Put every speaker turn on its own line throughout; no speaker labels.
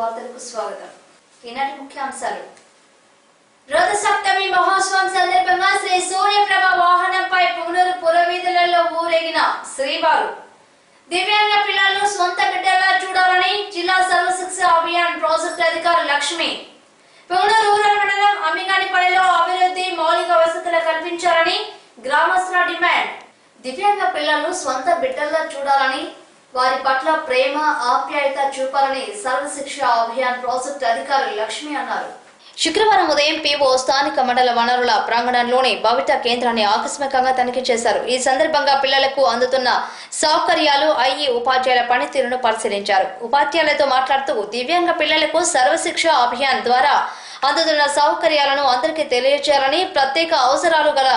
వార్తలకు స్వాగతం. ఈనాటి ముఖ్యాంశాలు. రథ సప్తమి మహోత్సవం సందర్భంగా శ్రీ సూర్యప్రభ వాహనంపై పుంగనూరు పురవీధులలో ఊరేగిన శ్రీవారు. దివ్యాంగ పిల్లలను సొంత బిడ్డలా చూడాలని జిల్లా సర్వశిక్ష అభియాన్ ప్రాజెక్టు అధికారి లక్ష్మి. పుంగనూరు రూరల్ మండలం అమ్మిగానిపల్లిలో అభివృద్ధి మౌలిక వసతులు కల్పించాలని గ్రామస్తుల డిమాండ్. దివ్యాంగ పిల్లలను సొంత బిడ్డల్లా చూడాలని, వారి పట్ల ప్రేమ ఆప్యాయత చూపాలని సర్వశిక్ష అభియాన్ ప్రాజెక్టు అధికారి లక్ష్మి అన్నారు. శుక్రవారం ఉదయం పీఓ స్థానిక మండల వనరుల ప్రాంగణంలోని భవిత కేంద్రాన్ని ఆకస్మికంగా తనిఖీ చేశారు. ఈ సందర్భంగా పిల్లలకు అందుతున్న సౌకర్యాలు, ఐఈ ఉపాధ్యాయుల పనితీరును పరిశీలించారు. ఉపాధ్యాయులతో మాట్లాడుతూ దివ్యాంగ పిల్లలకు సర్వశిక్ష అభియాన్ ద్వారా అందుతున్న సౌకర్యాలను అందరికీ తెలియజేయాలని, ప్రత్యేక అవసరాలు గల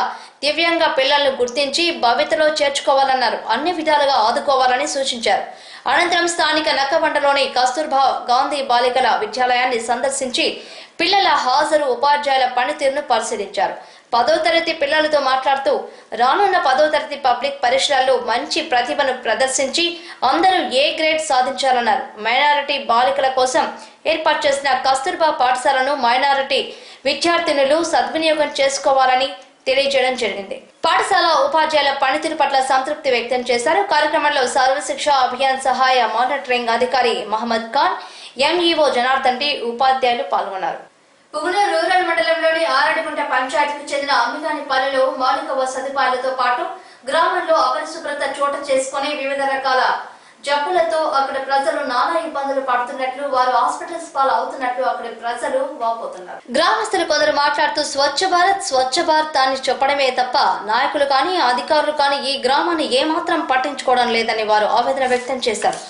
దివ్యాంగ పిల్లలను గుర్తించి భవితలో చేర్చుకోవాలన్నారు. అన్ని విధాలుగా ఆదుకోవాలని సూచించారు. అనంతరం స్థానిక నక్కబండలోని కస్తూర్బా గాంధీ బాలికల విద్యాలయాన్ని సందర్శించి పిల్లల హాజరు, ఉపాధ్యాయుల పనితీరును పరిశీలించారు. 10వ తరగతి పిల్లలతో మాట్లాడుతూ రానున్న 10వ తరగతి పబ్లిక్ పరీక్షలలో మంచి ప్రతిభను ప్రదర్శించి అందరూ ఏ గ్రేడ్ సాధించాలన్నారు. మైనారిటీ బాలికల కోసం ఏర్పాటు చేసిన కస్తూర్బా పాఠశాలను మైనారిటీ విద్యార్థినులు సద్వినియోగం చేసుకోవాలని తెలియజేయడం జరిగింది. పాఠశాల ఉపాధ్యాయుల పనితీరు పట్ల సంతృప్తి వ్యక్తం చేశారు. కార్యక్రమంలో సర్వశిక్ష అభియాన్ సహాయ మానిటరింగ్ అధికారి మహమ్మద్ ఖాన్, ఎంఈఓ జనార్దన్ రెడ్డి, ఉపాధ్యాయులు పాల్గొన్నారు. పుంగనూరు రూరల్ మండలంలోని ఆరడిగుంట పంచాయతీకి చెందిన అమ్మిగానిపల్లిలో మౌలిక సదుపాయాలతో పాటు గ్రామంలో అపరిశుభ్రత చోటు చేసుకుని వివిధ రకాల జబ్బులతో అక్కడ ప్రజలు నానా ఇబ్బందులు పడుతున్నట్లు, వారు హాస్పిటల్స్ పాలు అవుతున్నట్లు అక్కడి ప్రజలు వాపోతున్నారు. గ్రామస్తులు కొందరు మాట్లాడుతూ స్వచ్ఛ భారత్ అని చెప్పడమే తప్ప నాయకులు కానీ అధికారులు కానీ ఈ గ్రామాన్ని ఏమాత్రం పట్టించుకోవడం లేదని వారు ఆవేదన వ్యక్తం చేశారు.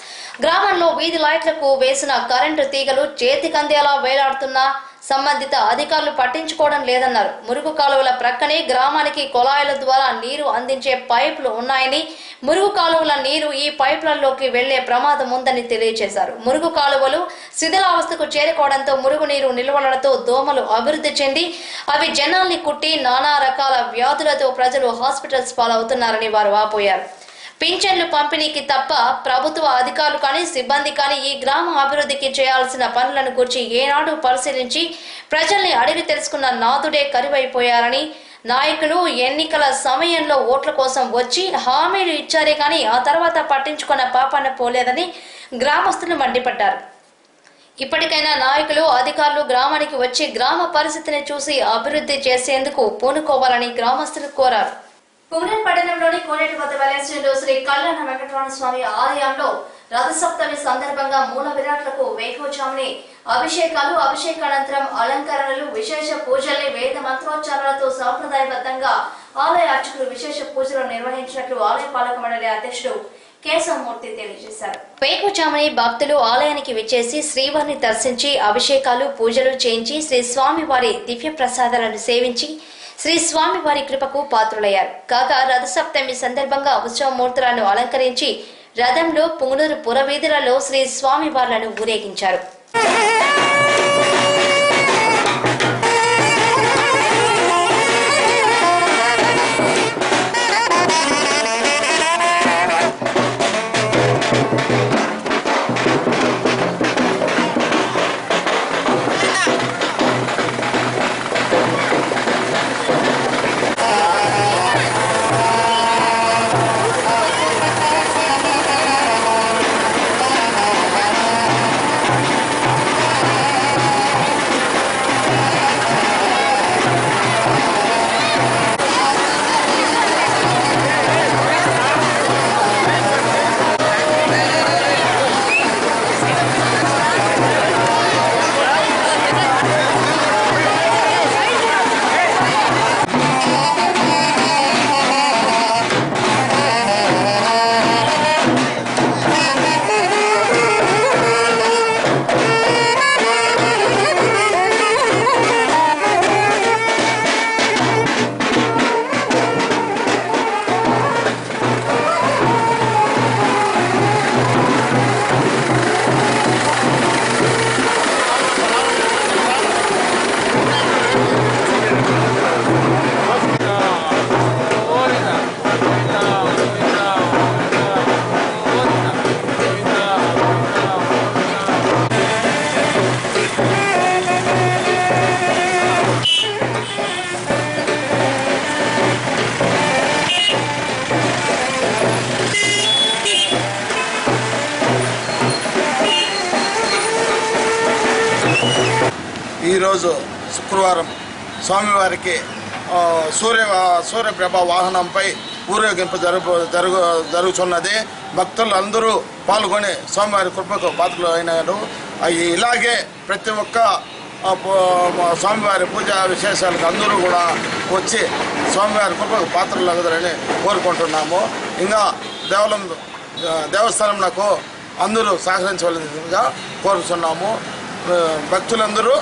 గ్రామంలో వీధి లైట్లకు వేసిన కరెంటు తీగలు చేతికందేలా వేలాడుతున్నా సంబంధిత అధికారులు పట్టించుకోవడం లేదన్నారు. మురుగు కాలువల ప్రక్కనే గ్రామానికి కుళాయిల ద్వారా నీరు అందించే పైపులు ఉన్నాయని, మురుగు కాలువల నీరు ఈ పైపులలోకి వెళ్లే ప్రమాదం ఉందని తెలియజేశారు. మురుగు కాలువలు శిథిలావస్థకు చేరుకోవడంతో మురుగునీరు నిల్వలతో దోమలు అభివృద్ధి చెంది అవి జనాల్ని కుట్టి నానా రకాల వ్యాధులతో ప్రజలు హాస్పిటల్స్ పాలవుతున్నారని వారు వాపోయారు. పింఛన్లు పంపిణీకి తప్ప ప్రభుత్వ అధికారులు కానీ సిబ్బంది కానీ ఈ గ్రామ అభివృద్ధికి చేయాల్సిన పనులను గురించి ఏనాడు పరిశీలించి ప్రజల్ని అడిగి తెలుసుకున్న నాదుడే కరువైపోయారని, నాయకులు ఎన్నికల సమయంలో ఓట్ల కోసం వచ్చి హామీలు ఇచ్చారే కానీ ఆ తర్వాత పట్టించుకున్న పాపాన పోలేదని గ్రామస్తులు మండిపడ్డారు. ఇప్పటికైనా నాయకులు, అధికారులు గ్రామానికి వచ్చి గ్రామ పరిస్థితిని చూసి అభివృద్ధి చేసేందుకు పూనుకోవాలని గ్రామస్తులు కోరారు. పుంగనూరు పట్టణంలోని కోనేటి వద్ద వెలసిండు శ్రీ కళ్యాణ వెంకటరమణ స్వామి ఆలయంలో రథసప్తమి సందర్భంగా మూల విరాట్లకు వేకువజామునే అభిషేకాలు, అభిషేకానంతరం అలంకరణలు, విశేష పూజల్ని వేద మంత్రోచ్చారాలతో సాంప్రదాయబద్ధంగా ఆలయ అర్చకులు విశేష పూజలు నిర్వహించినట్లు ఆలయ పాలక మండలి అధ్యక్షుడు కేశవమూర్తి తెలియజేశారు. వేకువజామునే భక్తులు ఆలయానికి విచ్చేసి శ్రీవారిని దర్శించి అభిషేకాలు, పూజలు చేయించి శ్రీ స్వామి వారి దివ్య ప్రసాదాలను సేవించి శ్రీ స్వామి వారి కృపకు పాత్రులయ్యారు. కాగా రథసప్తమి సందర్భంగా ఉత్సవమూర్తులను అలంకరించి రథంలో పుంగనూరు పురవీధులలో శ్రీ స్వామి వార్లను ఊరేగించారు.
ఈరోజు శుక్రవారం స్వామివారికి సూర్యప్రభ వాహనంపై ఊరేగింపు జరుగుతున్నది. భక్తులు అందరూ పాల్గొని స్వామివారి కృపకు పాత్రలు అయినారు. ఇలాగే ప్రతి ఒక్క స్వామివారి పూజా విశేషాలకు అందరూ కూడా వచ్చి స్వామివారి కృపకు పాత్రలు అగుదరని కోరుకుంటున్నాము. ఇంకా దేవస్థానంకు అందరూ సహకరించవలసిందిగా కోరుతున్నాము. భక్తులందరూ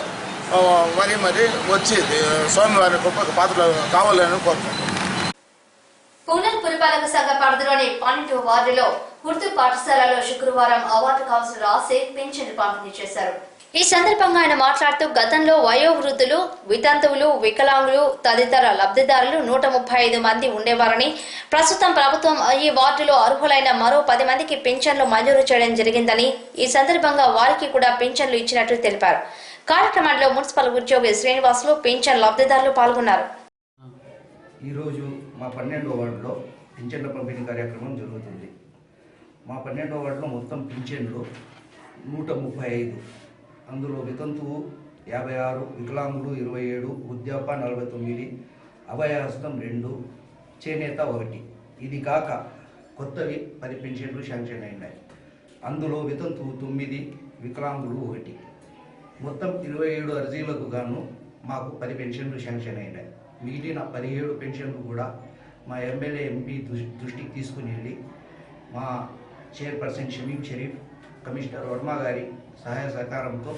మరి వచ్చి స్వామివారి కృపకు పాత్రలు కావాలని కోరుకుంటున్నాము.
పూనల్ పురపాలక సంఘ పరిధిలోని 12వ వార్డులో ఉర్దూ పాఠశాలలో శుక్రవారం అవార్డు కౌన్సిలర్ రాసే పింఛన్లు పంపిణీ చేశారు. ఈ సందర్భంగా ఆయన మాట్లాడుతూ గతంలో వయోవృద్ధులు, వితంతువులు, వికలాంగులు తదితర లబ్ధిదారులు 135 మంది ఉండేవారని, ప్రస్తుతం ప్రభుత్వం ఈ వార్డులో అర్హులైన మరో 10 మందికి పింఛన్లు మంజూరు చేయడం జరిగిందని, ఈ సందర్భంగా వారికి కూడా పింఛన్లు ఇచ్చినట్లు తెలిపారు. కార్యక్రమంలో మున్సిపల్ ఉద్యోగి శ్రీనివాసులు, పింఛన్ లబ్ధిదారులు పాల్గొన్నారు.
ఈరోజు మా 12వ వార్డులో పింఛన్ల పంపిణీ కార్యక్రమం జరుగుతుంది. మా 12వ వార్డులో మొత్తం పింఛన్లు 135, అందులో వితంతువు 56, వికలాంగులు 27, వృద్ధాప 49, అభయహస్తం 2, చేనేత 1. ఇది కాక కొత్తవి 10 పింఛన్లు శాంక్షన్ అయినాయి. అందులో వితంతువు 9, వికలాంగులు 1. మొత్తం 27 అర్జీలకు గాను మాకు 10 పెన్షన్లు శాంక్షన్ అయినాయి. మిగిలిన 17 పెన్షన్లు కూడా మా ఎమ్మెల్యే ఎంపీ దృష్టికి తీసుకుని వెళ్ళి మా చైర్పర్సన్ షమీం షరీఫ్, కమిషనర్ వర్మ గారి సహాయ సహకారంతో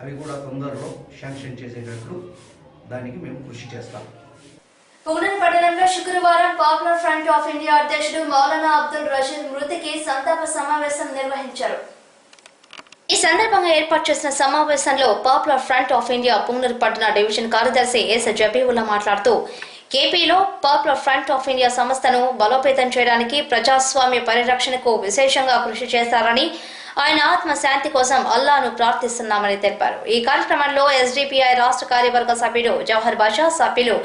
అవి కూడా తొందరలో శాంక్షన్ చేసేటట్లు దానికి మేము కృషి చేస్తాం.
పూనల్ పట్టణంలో శుక్రవారం పాపులర్ ఫ్రంట్ ఆఫ్ ఇండియా అధ్యక్షుడు మౌలానా అబ్దుల్ రషీద్ మృతికి సంతాప సమావేశం నిర్వహించారు. ఈ సందర్భంగా ఏర్పాటు చేసిన సమావేశంలో పాపులర్ ఫ్రంట్ ఆఫ్ ఇండియా పూనల్ పట్టణ డివిజన్ కార్యదర్శి ఎస్ జబీవుల్లా మాట్లాడుతూ కేపీలో పాపులర్ ఫ్రంట్ ఆఫ్ ఇండియా సంస్థను బలోపేతం చేయడానికి, ప్రజాస్వామ్య పరిరక్షణకు విశేషంగా కృషి చేశారని, ఆయన ఆత్మశాంతి కోసం అల్లాను ప్రార్థిస్తున్నామని తెలిపారు. ఈ కార్యక్రమంలో ఎస్డిపిఐ రాష్ట్ర కార్యవర్గ సభ్యుడు జవహర్ బాషా, సభ్యులు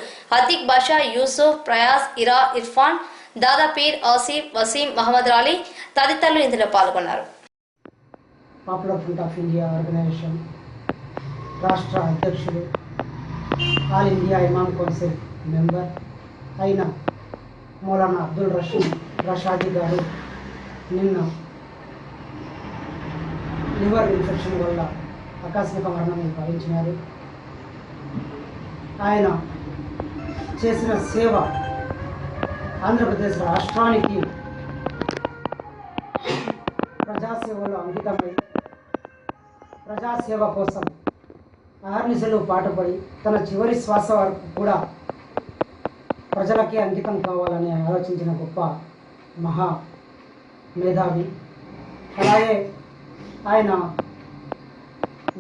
అతీక్ బాషా, యూసుఫ్, ప్రయాస్, ఇరా, ఇర్ఫాన్, దాదాపీర్, ఆసిఫ్, వసీం, మహమ్మద్ అలీ తదితరులు ఇందులో పాల్గొన్నారు.
Popular front of India organization రాష్ట్ర అధ్యక్షుడు, all India imam council member అయిన మౌలానా అబ్దుల్ రషాదీ గారు నిన్న లివర్ ఇన్ఫెక్షన్ వల్ల ఆకస్మిక మరణం భావించినారు. ఆయన చేసిన సేవ ఆంధ్రప్రదేశ్ రాష్ట్రానికి ప్రజాసేవలో అంకితమై ప్రజాసేవ కోసం అహర్నిశలు పాటుపడి తన చివరి శ్వాస వరకు కూడా ప్రజలకే అంకితం కావాలని ఆలోచించిన గొప్ప మహా మేధావి. అలాగే ఆయన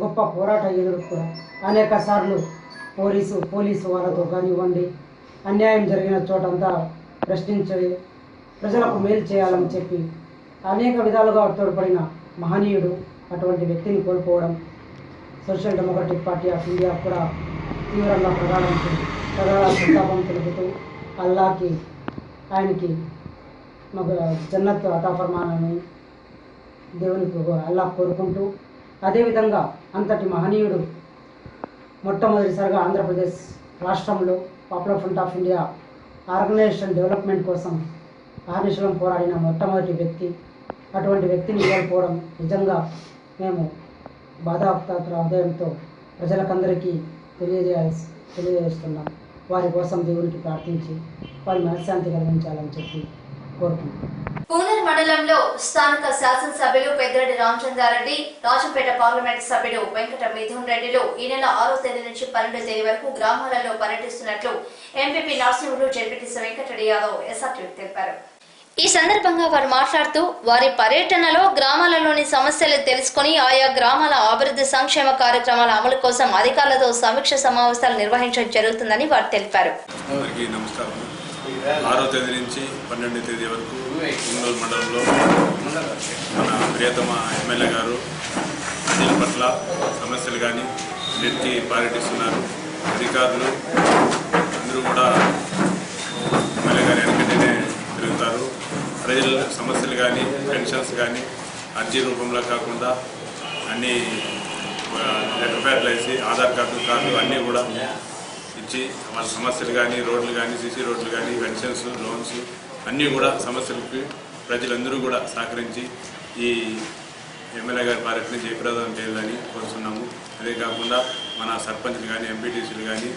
గొప్ప పోరాట యోధుడు కూడా. అనేక సార్లు పోలీసు వాళ్ళతో కానివ్వండి, అన్యాయం జరిగిన చోటంతా ప్రశ్నించి ప్రజలకు మేలు చేయాలని చెప్పి అనేక విధాలుగా తోడ్పడిన మహనీయుడు. అటువంటి వ్యక్తిని కోల్పోవడం social democratic party of India కూడా తీవ్రంగా ప్రగాఢ సంతాపం తెలుపుతూ అల్లాకి ఆయనకి మాకు జన్నత్ అతా ఫర్మానని దేవునికి అల్లా కోరుకుంటూ, అదేవిధంగా అంతటి మహనీయుడు మొట్టమొదటిసారిగా ఆంధ్రప్రదేశ్ రాష్ట్రంలో popular front of India organization development కోసం ఆర్నిశలం పోరాడిన మొట్టమొదటి వ్యక్తి. అటువంటి వ్యక్తిని కోల్పోవడం నిజంగా మేము బాధాప్త హృదయంతో ప్రజలకందరికీ తెలియజేస్తున్నాం. వారి కోసం దేవునికి ప్రార్థించి వారి మనశ్శాంతి కలిగించాలని చెప్పి కోరుకుంటున్నాం.
పూనల్ మండలంలో స్థానిక శాసనసభ్యులు పెద్దిరెడ్డి రామచంద్రారెడ్డి, రాజంపేట పార్లమెంట్ సభ్యుడు వెంకట మిథున్ రెడ్డిలు ఈ నెల 6వ తేదీ నుంచి 12వ తేదీ వరకు గ్రామాలలో పర్యటిస్తున్నట్లు ఎంపీపీ నర్సింహులు, జెడ్పీటీసీ వెంకటరెడ్డి యాదవ్ ఎస్ఆర్టీవీకి తెలిపారు. ఈ సందర్భంగా వారు మాట్లాడుతూ వారి పర్యటనలో గ్రామాలలోని సమస్యలు తెలుసుకుని ఆయా గ్రామాల అభివృద్ధి సంక్షేమ కార్యక్రమాల అమలు కోసం అధికారులతో సమీక్ష సమావేశాలు నిర్వహించడం జరుగుతుందని వారు తెలిపారు.
6వ తేదీ నుంచి 12వ తేదీ వరకు పూనల్ మండలంలో మన ప్రియతమ ఎమ్మెల్యే గారు ప్రజల పట్ల సమస్యలు కానీ నెట్టి పర్యటిస్తున్నారు. అధికారులు అందరూ కూడా ఎమ్మెల్యే గారి వెనకనే తిరుగుతారు. ప్రజల సమస్యలు కానీ పెన్షన్స్ కానీ అర్జీ రూపంలో కాకుండా అన్నీ లెటర్ ప్యాడ్లు వేసి ఆధార్ కార్డు అన్నీ కూడా ఇచ్చి వాళ్ళ సమస్యలు కానీ రోడ్లు కానీ సీసీ రోడ్లు కానీ పెన్షన్స్ లోన్స్ అన్నీ కూడా సమస్యలకి ప్రజలందరూ కూడా సహకరించి ఈ ఎమ్మెల్యే గారి పర్యటన జయప్రదం చేయాలని కోరుతున్నాము. అదే కాకుండా మన సర్పంచ్లు కానీ ఎంపీటీసీలు కానీ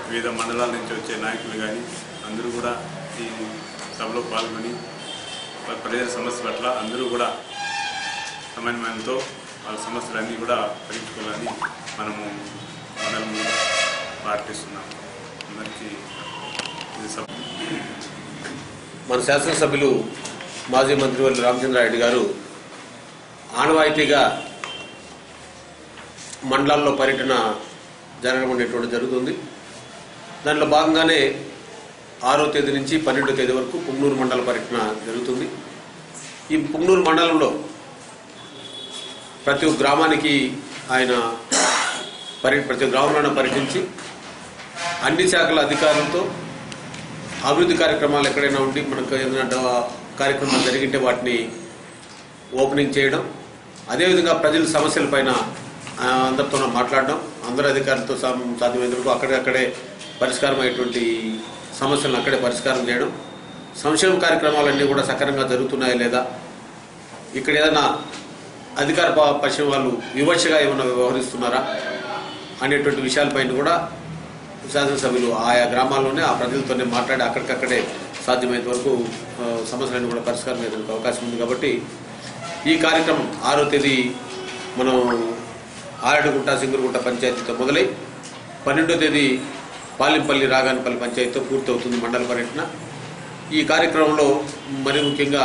వివిధ మండలాల నుంచి వచ్చే నాయకులు కానీ అందరూ కూడా ఈ సభలో పాల్గొని ప్రజల సమస్య పట్ల అందరూ కూడా సమన్వయంతో వాళ్ళ సమస్యలన్నీ కూడా పరిష్కరించుకోవాలని మనము మండలం పాటిస్తున్నాము. అందరికీ
మన శాసనసభ్యులు మాజీ మంత్రివర్యులు రామచంద్రారెడ్డి గారు ఆనవాయితీగా మండలాల్లో పర్యటన జరగడం జరుగుతుంది. దాంట్లో భాగంగానే 6వ తేదీ నుంచి 12వ తేదీ వరకు పుంగనూరు మండల పర్యటన జరుగుతుంది. ఈ పుంగనూరు మండలంలో ప్రతి ఒక్క గ్రామానికి ఆయన ప్రతి గ్రామంలోనే పర్యటించి అన్ని శాఖల అధికారులతో అభివృద్ధి కార్యక్రమాలు ఎక్కడైనా ఉండి మనకు ఏదైనా కార్యక్రమాలు జరిగింటే వాటిని ఓపెనింగ్ చేయడం, అదేవిధంగా ప్రజల సమస్యలపైన అందరితో మాట్లాడడం, అందరు అధికారులతో సాధ్యమైనంత వరకు అక్కడే పరిష్కారం అయ్యేటువంటి సమస్యలను అక్కడే పరిష్కారం చేయడం, సంక్షేమ కార్యక్రమాలన్నీ కూడా సక్రమంగా జరుగుతున్నాయా లేదా, ఇక్కడ ఏదైనా అధికార పక్షం వాళ్ళు వివక్షగా ఏమైనా వ్యవహరిస్తున్నారా అనేటువంటి విషయాలపైన కూడా శాసనసభ్యులు ఆయా గ్రామాల్లోనే ఆ ప్రజలతోనే మాట్లాడి అక్కడికక్కడే సాధ్యమైనంత వరకు సమస్యలను కూడా పరిష్కారం చేయడానికి అవకాశం ఉంది. కాబట్టి ఈ కార్యక్రమం 6వ తేదీ మనం ఆరడుగుంట సింగురుగుంట పంచాయతీతో మొదలై 12వ తేదీ పాలింపల్లి రాగానపల్లి పంచాయతీతో పూర్తవుతుంది మండల పర్యటన. ఈ కార్యక్రమంలో మరి ముఖ్యంగా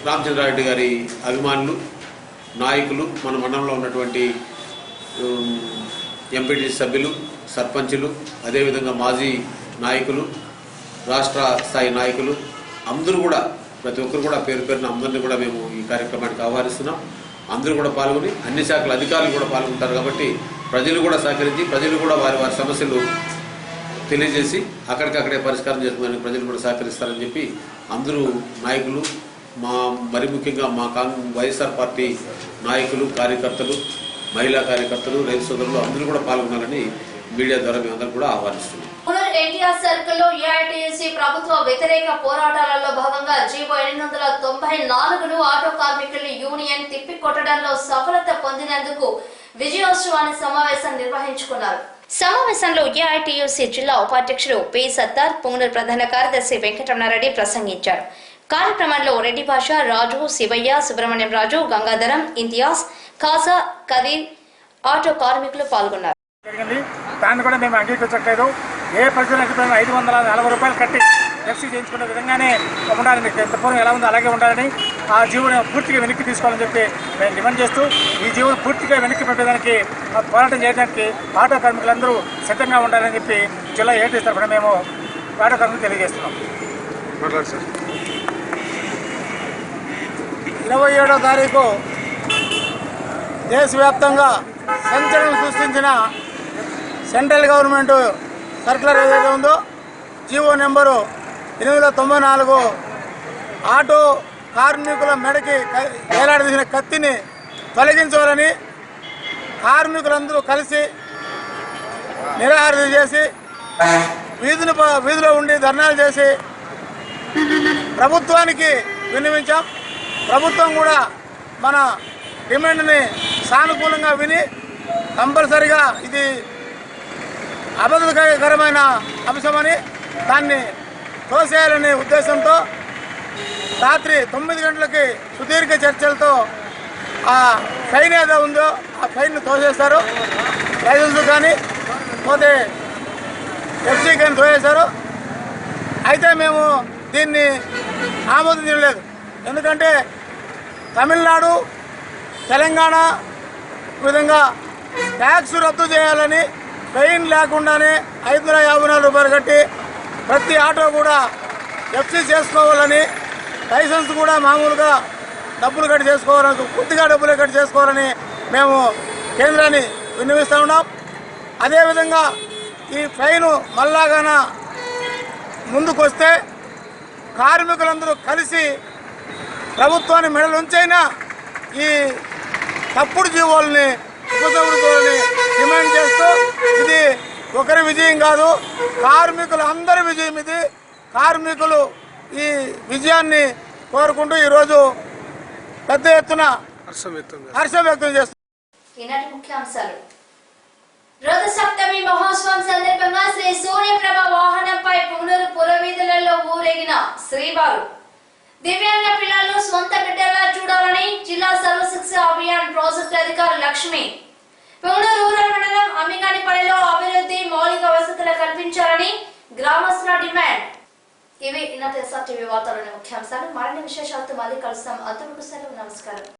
రామచంద్రారెడ్డి గారి అభిమానులు, నాయకులు, మన మండలంలో ఉన్నటువంటి ఎంపీటీ సభ్యులు, సర్పంచులు, అదేవిధంగా మాజీ నాయకులు, రాష్ట్ర స్థాయి నాయకులు అందరూ కూడా ప్రతి ఒక్కరు కూడా పేరు పేరున అందరినీ కూడా మేము ఈ కార్యక్రమానికి ఆహ్వానిస్తున్నాం. అందరూ కూడా పాల్గొని అన్ని శాఖల అధికారులు కూడా పాల్గొంటారు. కాబట్టి ప్రజలు కూడా సహకరించి ప్రజలు కూడా వారి సమస్యలు తెలియజేసి అక్కడికక్కడే పరిష్కారం చేసుకోవడానికి ప్రజలు కూడా సహకరిస్తారని చెప్పి అందరూ నాయకులు, మరి ముఖ్యంగా మా వైఎస్ఆర్ పార్టీ నాయకులు, కార్యకర్తలు, మహిళా కార్యకర్తలు, రైతు సోదరులు అందరూ కూడా పాల్గొనాలని మీడియా ద్వారా మేమందరం కూడా ఆహ్వానిస్తున్నాం.
ఎన్టీఆర్ సర్కిల్ లో ఏఐటీయూసీ ప్రభుత్వ వ్యతిరేక పోరాటాలలో భాగంగా జీవో 894ను ఆటో కార్మికుల యూనియన్ తిప్పికొట్టడంలో సఫలత పొందినందుకు విజయోత్సవాన్ని సమావేశం నిర్వహించుకున్నారు. సమావేశంలో ఏఐటీయూసీ జిల్లా ఉపాధ్యక్షుడు పి సత్తార్, పుంగనూరు ప్రధాన కార్యదర్శి వెంకటరమణారెడ్డి ప్రసంగించారు. కార్యక్రమంలో రెడ్డి భాష, రాజు, శివయ్య, సుబ్రహ్మణ్యం రాజు, గంగాధరం, ఇంతియాజ్, ఖాసా, కదీర్ ఆటో కార్మికులు పాల్గొన్నారు.
దాన్ని కూడా మేము అంగీకరించట్లేదు. ఏ ప్రజలకు 540 రూపాయలు కట్టి ఎఫ్సీ చేయించుకునే విధంగానే ఉండాలని, పూర్వం ఎలా ఉందో అలాగే ఉండాలని, ఆ జీవోని పూర్తిగా వెనక్కి తీసుకోవాలని చెప్పి మేము డిమాండ్ చేస్తూ ఈ జీవోని పూర్తిగా వెనక్కి పెట్టడానికి పోరాటం చేయడానికి ఆటో కార్మికులందరూ సిద్ధంగా ఉండాలని చెప్పి జిల్లా ఏఐటీయూసీ తరఫున మేము ఆటో కార్మికులు తెలియజేస్తున్నాం. 27వ తారీఖు దేశవ్యాప్తంగా సంచలనం సృష్టించిన సెంట్రల్ గవర్నమెంట్ సర్కులర్ ఏదైతే ఉందో జీవో నెంబరు 894 ఆటో కార్మికుల మెడకి వేలాడదీసిన కత్తిని తొలగించాలని కార్మికులందరూ కలిసి నిరాహార చేసి వీధిలో ఉండి ధర్నాలు చేసి ప్రభుత్వానికి విన్నవించాం. ప్రభుత్వం కూడా మన డిమాండ్ని సానుకూలంగా విని కంపల్సరిగా ఇది అభద్రకరమైన అంశమని దాన్ని తోసేయాలనే ఉద్దేశంతో రాత్రి 9 గంటలకి సుదీర్ఘ చర్చలతో ఆ ఫైన్ ఏదో ఉందో ఆ ఫైన్ను తోసేస్తారు. లైసెన్స్ కానీ పోతే ఎఫ్సీ కానీ తోసేశారు. అయితే మేము దీన్ని ఆమోదించలేదు. ఎందుకంటే తమిళనాడు, తెలంగాణ విధంగా ట్యాక్స్ రద్దు చేయాలని, ఫైన్ లేకుండానే 554 రూపాయలు కట్టి ప్రతి ఆటో కూడా ఎఫ్సీ చేసుకోవాలని, లైసెన్స్ కూడా మామూలుగా డబ్బులు కట్టి చేసుకోవాలని, పూర్తిగా డబ్బులు కట్టి చేసుకోవాలని మేము కేంద్రాన్ని విన్నవిస్తూ ఉన్నాం. అదేవిధంగా ఈ ఫైను మళ్ళాగాన ముందుకు వస్తే కార్మికులందరూ కలిసి ప్రభుత్వాన్ని మెడలుంచైనా ఈ తప్పుడు జీవోల్ని
ఉపసంహరించాలని డిమాండ్ చేస్తూ ఇది ఒకరి విజయం కాదు, కార్మికులు అందరి విజయం. ఇది కార్మికులు ఈ విజయాన్ని కోరుకుంటూ ఈరోజు పెద్ద ఎత్తున హర్షం వ్యక్తం చేస్తున్నారు.
ఈనాటి ముఖ్యాంశాలు. రథ సప్తమి మహోత్సవం సందర్భంగా శ్రీ సూర్యప్రభ వాహనంపై పుంగనూరు పురవీధులలో ఊరేగిన శ్రీవారు. దివ్యాంగ పిల్లలను సొంత బిడ్డలా చూడాలని జిల్లా సర్వశిక్ష అభియాన్ ప్రాజెక్టు అధికారి లక్ష్మి పుంగనూరు రూరల్ మండలం అమ్మిగానిపల్లిలో అభివృద్ధి మౌలిక వసతులు కల్పించాలని గ్రామస్తుల డిమాండ్. ఇవి ఈనాటి SRTV వార్తలోని ముఖ్యాంశాలు. మరిన్ని విశేషాలతో మళ్ళీ కలుస్తాం. అంతవరకు సెలవు. నమస్కారం.